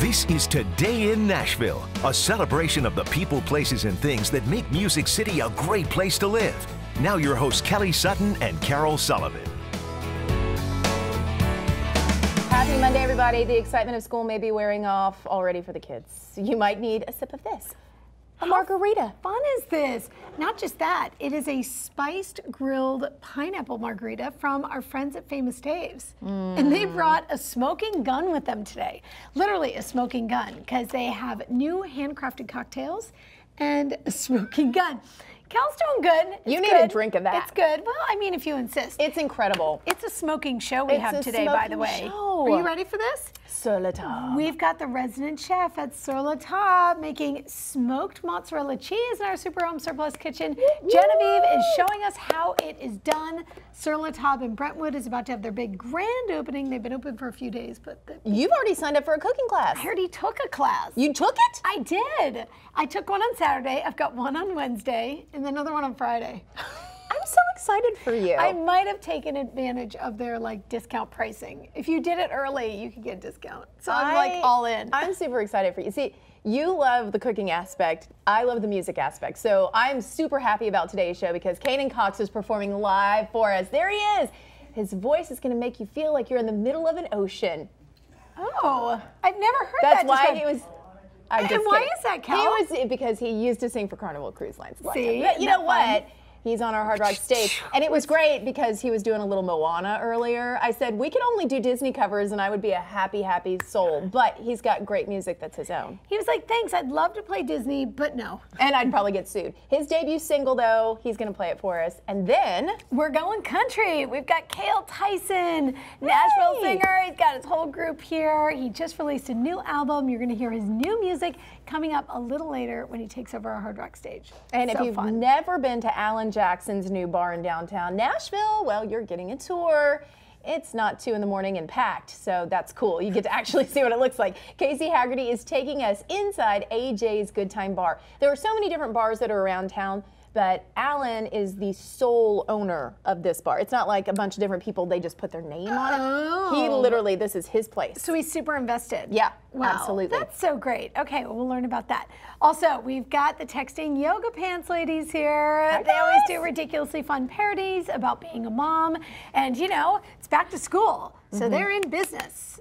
This is Today in Nashville, a celebration of the people, places, and things that make Music City a great place to live. Now your hosts, Kelly Sutton and Carole Sullivan. Happy Monday, everybody. The excitement of school may be wearing off already for the kids. You might need a sip of this. A margarita. How fun is this? Not just that, it is a spiced grilled pineapple margarita from our friends at Famous Dave's. And they brought a smoking gun with them today. Literally a smoking gun, because they have new handcrafted cocktails and a smoking gun. Cal's doing good. You need a drink of that. It's good. Well, I mean, if you insist. It's incredible. It's a smoking show we have today, by the way. Show. Are you ready for this? Sur la table. We've got the resident chef at Sur la table making smoked mozzarella cheese in our Super Home Surplus kitchen. Genevieve is showing us how it is done. Sur la table in Brentwood is about to have their big grand opening. They've been open for a few days, but you've already signed up for a cooking class. I already took a class. You took it? I did. I took one on Saturday. I've got one on Wednesday and another one on Friday. I'm so excited for you. I might have taken advantage of their discount pricing. If you did it early, you could get a discount. So I'm all in. I'm super excited for you. See, you love the cooking aspect. I love the music aspect. So I'm super happy about today's show because Kanan Cox is performing live for us. There he is. His voice is going to make you feel like you're in the middle of an ocean. Oh, I've never heard that. That's why he was. And why is that, Cal? He was because he used to sing for Carnival Cruise Lines. See, but you know what? He's on our Hard Rock stage. And it was great because he was doing a little Moana earlier. I said, we can only do Disney covers and I would be a happy, happy soul. But he's got great music that's his own. He was like, thanks, I'd love to play Disney, but no. And I'd probably get sued. His debut single, though, he's going to play it for us. And then we're going country. We've got Cale Tyson, Nashville singer. He's got his whole group here. He just released a new album. You're going to hear his new music coming up a little later when he takes over our Hard Rock stage. And if you've never been to Alan Jackson's new bar in downtown Nashville, well, you're getting a tour. It's not 2 in the morning and packed, so that's cool. You get to actually see what it looks like. Casey Haggerty is taking us inside AJ's Good Time Bar. There are so many different bars that are around town, but Alan is the sole owner of this bar. It's not like a bunch of different people, they just put their name on it. He literally, this is his place. So he's super invested. Yeah, wow, absolutely. That's so great. Okay, well, we'll learn about that. Also, we've got the Texting Yoga Pants ladies here. Hi, they always do ridiculously fun parodies about being a mom. And, you know, it's back to school, so they're in business.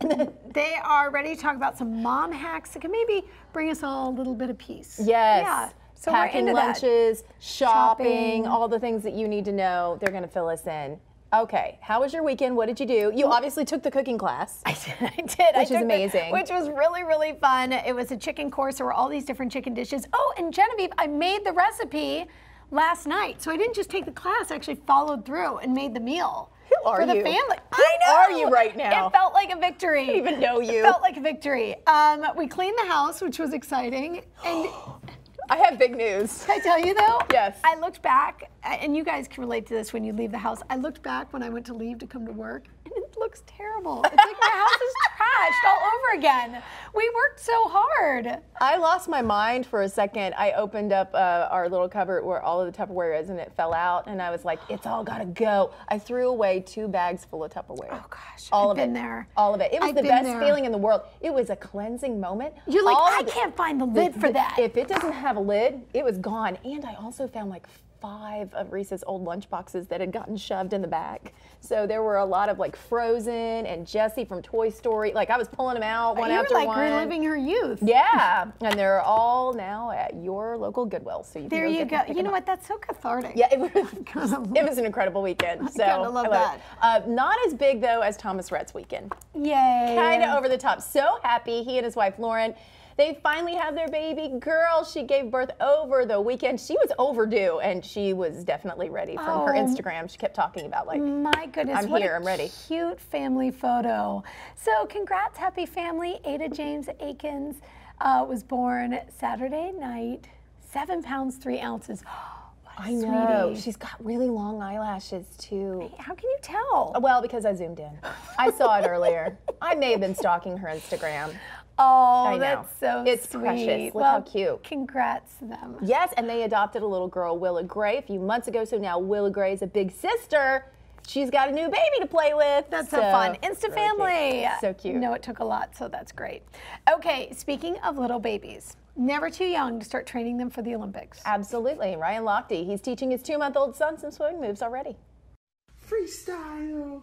They are ready to talk about some mom hacks that can maybe bring us all a little bit of peace. Yes. Yeah. So packing we're into lunches, shopping, all the things that you need to know. They're going to fill us in. Okay, how was your weekend? What did you do? You obviously took the cooking class. I did. Which is amazing. Which was really, really fun. It was a chicken course. There were all these different chicken dishes. Oh, and Genevieve, I made the recipe last night. So I didn't just take the class, I actually followed through and made the meal. Who are for the you? family. Who are you right now? It felt like a victory. I don't even know you. It felt like a victory. We cleaned the house, which was exciting. And I have big news. can I tell you though? Yes. I looked back, and you guys can relate to this when you leave the house. I looked back when I went to leave to come to work, and it looks terrible. It's like my house is trashed all over again. We worked so hard. I lost my mind for a second. I opened up our little cupboard where all of the Tupperware is, and it fell out, and I was like, it's all gotta go. I threw away 2 bags full of Tupperware. Oh gosh, all I've of been it. there. All of it. It was I've the been best there. feeling in the world. It was a cleansing moment. You're like, I can't find the lid for that. If it doesn't have a lid, it was gone. And I also found like 5 of Reese's old lunch boxes that had gotten shoved in the back. So there were a lot of like Frozen and Jessie from Toy Story. Like I was pulling them out one after one. You were like reliving her youth. Yeah, and they're all now at your local Goodwill. So there you go. You know what? That's so cathartic. Yeah, it was an incredible weekend. So I love that. Not as big though as Thomas Rhett's weekend. Yay. Kind of over the top. So happy. He and his wife Lauren. They finally have their baby girl. She gave birth over the weekend. She was overdue, and she was definitely ready from her Instagram. She kept talking about like, my goodness, I'm here, I'm ready. Cute family photo. So congrats, happy family. Ada James Aikens was born Saturday night, 7 pounds, 3 ounces. I know. Sweetie. She's got really long eyelashes too. Hey, how can you tell? Well, because I zoomed in. I saw it earlier. I may have been stalking her Instagram. Oh, I know. that's so it's sweet. precious. Look well, how cute. Congrats to them. Yes, and they adopted a little girl, Willa Gray, a few months ago. So now Willa Gray is a big sister she's got a new baby to play with. That's so fun. Insta really family. Cute. So cute. No, it took a lot, so that's great. Okay, speaking of little babies, never too young to start training them for the Olympics. Absolutely. Ryan Lochte, he's teaching his 2-month-old son some swimming moves already. Freestyle.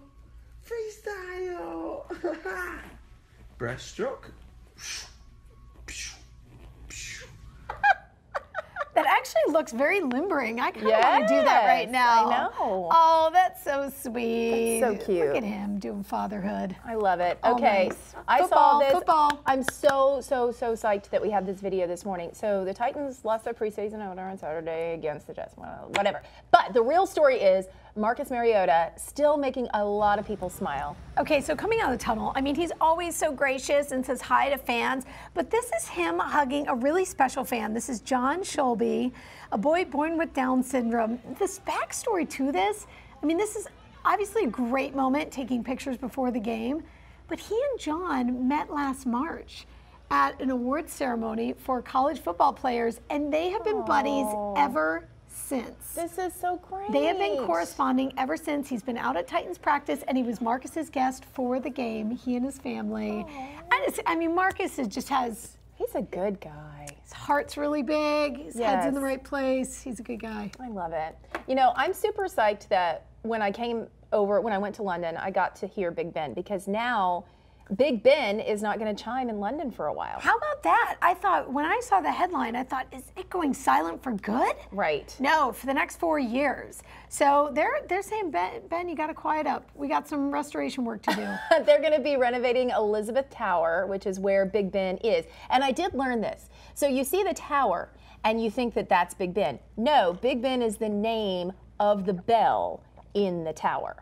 Freestyle. Breaststroke. That actually looks very limbering. I kind of want to do that right now. I know. Oh, that's so sweet. That's so cute. Look at him doing fatherhood. I love it. Oh, Okay, nice. I saw this. Football. I'm so psyched that we have this video this morning. So the Titans lost their preseason opener on Saturday against the Jets, whatever. But the real story is Marcus Mariota still making a lot of people smile. Okay, so coming out of the tunnel, I mean, he's always so gracious and says hi to fans, but this is him hugging a really special fan. This is John Shelby, a boy born with Down syndrome. This backstory to this, I mean, this is obviously a great moment, taking pictures before the game, but he and John met last March at an awards ceremony for college football players, and they have been buddies ever since. This is so great. They have been corresponding ever since. He's been out at Titans practice, and he was Marcus's guest for the game, he and his family. I mean, Marcus just has... He's a good guy. His heart's really big. His head's in the right place. He's a good guy. I love it. You know, I'm super psyched that when I went to London, I got to hear Big Ben, because now Big Ben is not going to chime in London for a while. How about that? I thought, when I saw the headline, I thought, is it going silent for good? Right. No, for the next 4 years. So they're saying, Ben, you got to quiet up. We got some restoration work to do. They're going to be renovating Elizabeth Tower, which is where Big Ben is. And I did learn this. So you see the tower, and you think that that's Big Ben. No, Big Ben is the name of the bell in the tower.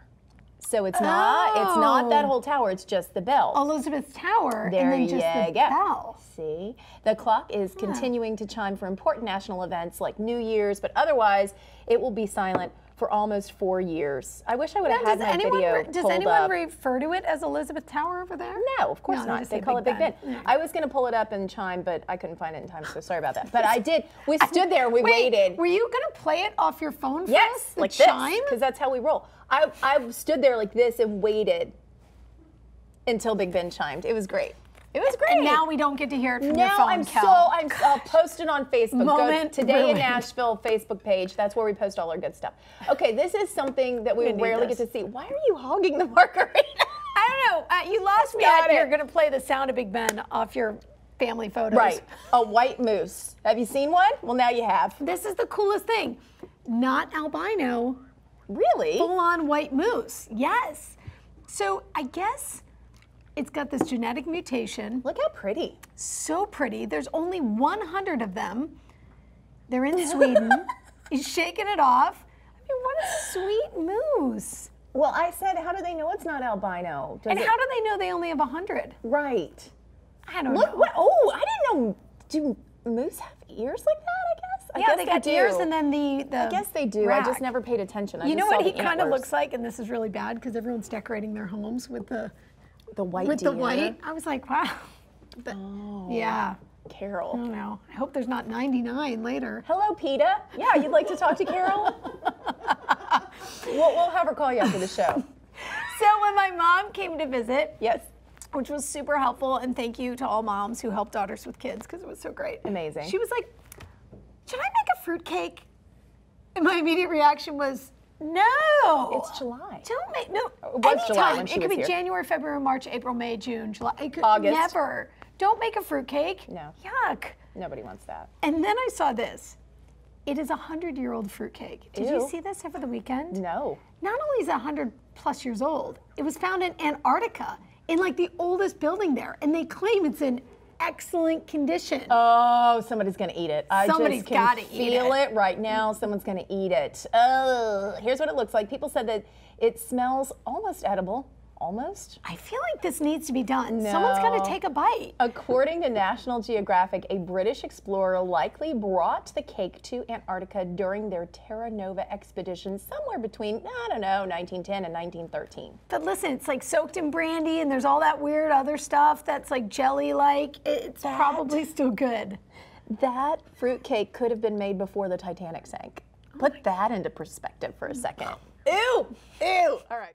So it's not that whole tower, it's just the bell. Elizabeth Tower, there and then just the bell. See? The clock is continuing to chime for important national events like New Year's, but otherwise it will be silent for almost 4 years. I wish I would have had my video pulled up. Does anyone refer to it as Elizabeth Tower over there? No, of course not. They call it Big Ben. I was going to pull it up and chime, but I couldn't find it in time, so sorry about that. But I did. We stood there and we waited. Were you going to play it off your phone for us? Yes, like this, because that's how we roll. I stood there like this and waited until Big Ben chimed. It was great. It was great. And now we don't get to hear it from your phone, I'll post it on Facebook. Moment Go Today ruined. in Nashville Facebook page. That's where we post all our good stuff. Okay, this is something that we rarely get to see. Why are you hogging the margarita? I don't know. You lost me at you're going to play the sound of Big Ben off your family photos. Right. A white moose. Have you seen one? Well, now you have. This is the coolest thing. Not albino. Really? Full-on white moose. Yes. So I guess it's got this genetic mutation. Look how pretty. So pretty. There's only 100 of them. They're in Sweden. He's shaking it off. I mean, what a sweet moose. Well, I said, how do they know it's not albino? How do they know they only have 100? Right. I don't know. I didn't know. Do moose have ears like that, I guess? I guess they got ears and then the I guess they do. rack. I just never paid attention. You know what he kind of looks like, and this is really bad because everyone's decorating their homes with the white with deer. the white. I was like, wow. Yeah. Carol. I don't know. I hope there's not 99 later. Hello, PETA. Yeah, you'd like to talk to Carol? we'll have her call you after the show. So when my mom came to visit, yes, which was super helpful, and thank you to all moms who help daughters with kids because it was so great. Amazing. She was like, should I make a fruitcake? And my immediate reaction was, no. It's July. Don't make, no. It was July when she It could was be here. January, February, March, April, May, June, July. It could August. Never. Don't make a fruitcake. No. Yuck. Nobody wants that. And then I saw this. It is a 100-year-old fruitcake. Did you see this over the weekend? No. Not only is it 100+ years old, it was found in Antarctica, in like the oldest building there, and they claim it's in excellent condition. Oh, somebody's gonna eat it. Somebody's I just can feel it right now. Someone's gonna eat it. Oh, here's what it looks like. People said that it smells almost edible. Almost? I feel like this needs to be done. No. Someone's got to take a bite. According to National Geographic, a British explorer likely brought the cake to Antarctica during their Terra Nova expedition somewhere between, I don't know, 1910 and 1913. But listen, it's like soaked in brandy and there's all that weird other stuff that's like jelly-like. It's probably still good. That fruitcake could have been made before the Titanic sank. Put that into perspective for a second. Ew. Ew. All right.